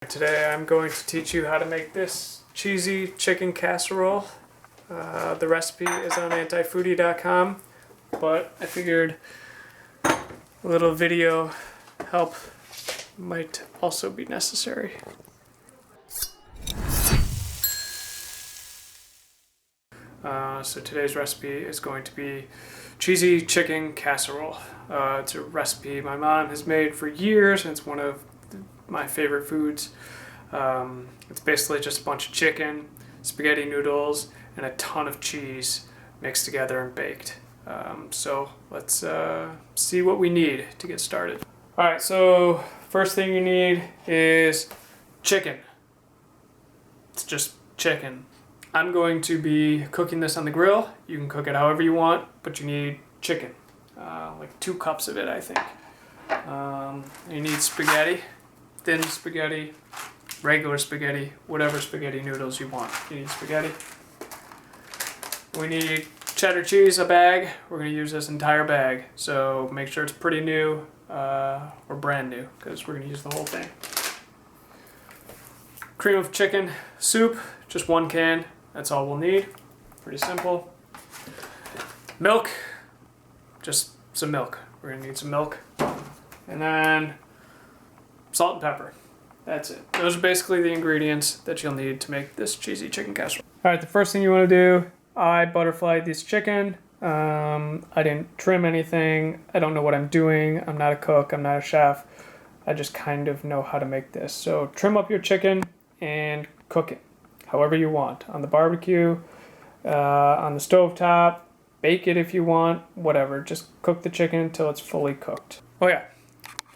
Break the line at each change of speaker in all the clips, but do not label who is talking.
Today I'm going to teach you how to make this cheesy chicken casserole. The recipe is on Antifoodie.com, but I figured a little video help might also be necessary. So today's recipe is going to be cheesy chicken casserole. It's a recipe my mom has made for years, and it's one of my favorite foods. It's basically just a bunch of chicken, spaghetti noodles, and a ton of cheese mixed together and baked. So let's see what we need to get started. Alright, so first thing you need is chicken. It's just chicken. I'm going to be cooking this on the grill. You can cook it however you want, but you need chicken. Like 2 cups of it, I think. You need spaghetti, thin spaghetti, regular spaghetti, whatever spaghetti noodles you want. You need spaghetti. We need cheddar cheese, a bag. We're going to use this entire bag, so make sure it's pretty new or brand new, because we're going to use the whole thing. Cream of chicken soup, just 1 can. That's all we'll need. Pretty simple. Milk, just some milk. We're going to need some milk. And then salt and pepper. That's it. Those are basically the ingredients that you'll need to make this cheesy chicken casserole. Alright, the first thing you want to do, I butterflied this chicken. I didn't trim anything. I don't know what I'm doing. I'm not a cook. I'm not a chef. I just kind of know how to make this. So trim up your chicken and cook it however you want. On the barbecue, on the stovetop, bake it if you want, whatever. Just cook the chicken until it's fully cooked. Oh yeah,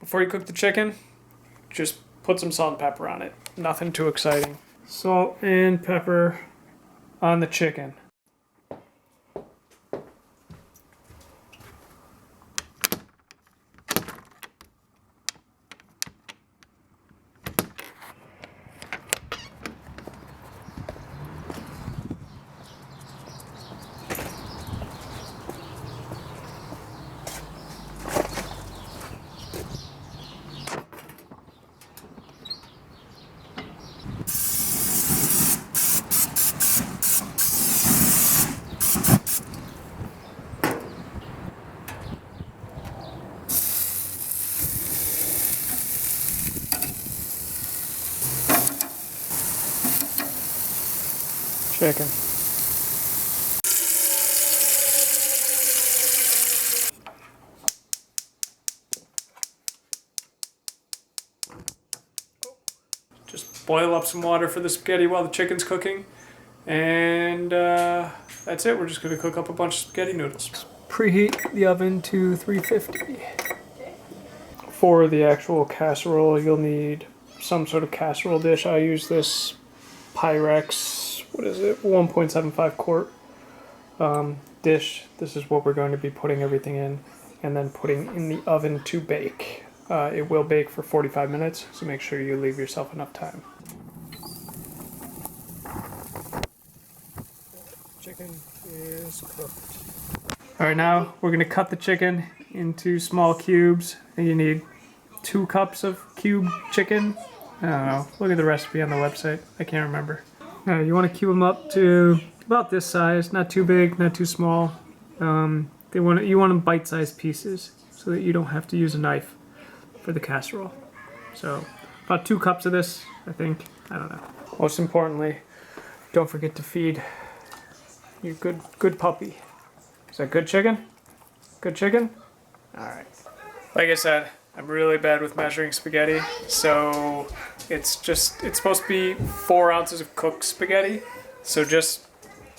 before you cook the chicken, just put some salt and pepper on it. Nothing too exciting. Salt and pepper on the chicken. Chicken. Just boil up some water for the spaghetti while the chicken's cooking, and that's it. We're just going to cook up a bunch of spaghetti noodles. Preheat the oven to 350. For the actual casserole, you'll need some sort of casserole dish. I use this Pyrex, what is it, 1.75 quart dish. This is what we're going to be putting everything in and then putting in the oven to bake. It will bake for 45 minutes, so make sure you leave yourself enough time. Chicken is cooked. Alright, now we're going to cut the chicken into small cubes. You need 2 cups of cube chicken. I don't know. Look at the recipe on the website. I can't remember. You want to cube them up to about this size. Not too big, not too small. You want them bite-sized pieces so that you don't have to use a knife for the casserole. So about 2 cups of this, I think. I don't know. Most importantly, don't forget to feed your good puppy. Is that good chicken? Good chicken? All right. Like I said, I'm really bad with measuring spaghetti, so it's supposed to be 4 ounces of cooked spaghetti, so just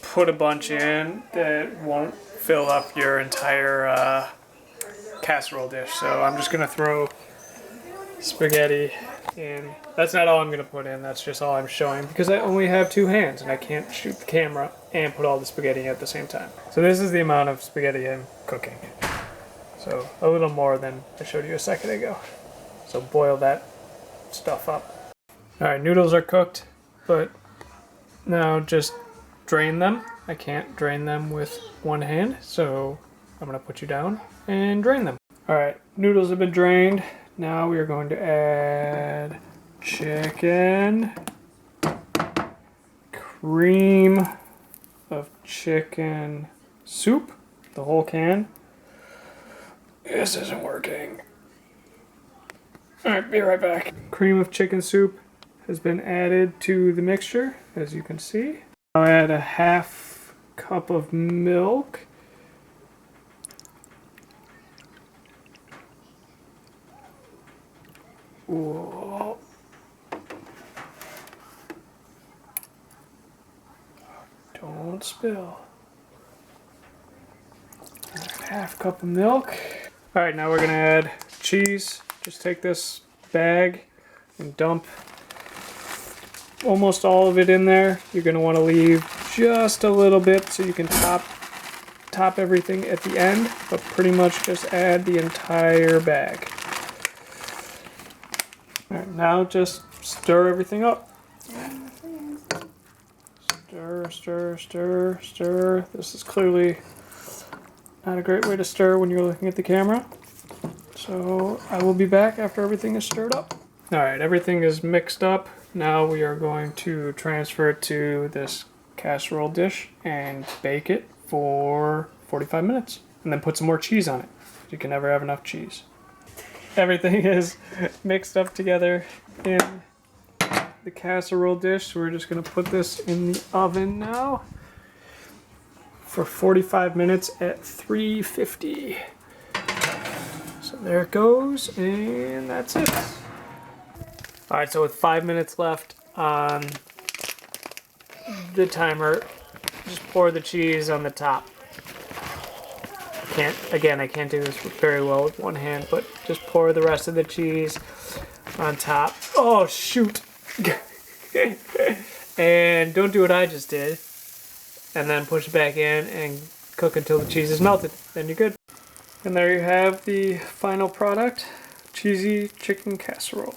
put a bunch in that won't fill up your entire casserole dish. So I'm just gonna throw spaghetti in. That's not all I'm gonna put in, that's just all I'm showing, because I only have 2 hands and I can't shoot the camera and put all the spaghetti in at the same time. So this is the amount of spaghetti I'm cooking. So a little more than I showed you a second ago. So boil that stuff up. Alright, noodles are cooked, but now just drain them. I can't drain them with 1 hand, so I'm going to put you down and drain them. Alright, noodles have been drained. Now we are going to add chicken, cream of chicken soup, the whole can. This isn't working. Alright, be right back. Cream of chicken soup has been added to the mixture, as you can see. I'll add a half cup of milk. Whoa. Don't spill. Half cup of milk. Alright, now we're gonna add cheese. Just take this bag and dump almost all of it in there. You're gonna want to leave just a little bit so you can top everything at the end, but pretty much just add the entire bag. Alright, now just stir everything up. Stir, stir, stir, stir. This is clearly not a great way to stir when you're looking at the camera. So I will be back after everything is stirred up. Alright, everything is mixed up. Now we are going to transfer it to this casserole dish and bake it for 45 minutes. And then put some more cheese on it. You can never have enough cheese. Everything is mixed up together in the casserole dish. So we're just going to put this in the oven now for 45 minutes at 350. So there it goes, and that's it. Alright, so with 5 minutes left on the timer, just pour the cheese on the top. I can't do this very well with one hand, but just pour the rest of the cheese on top. Oh, shoot! And don't do what I just did. And then push it back in and cook until the cheese is melted. Then you're good. And there you have the final product, Cheesy Chicken Casserole.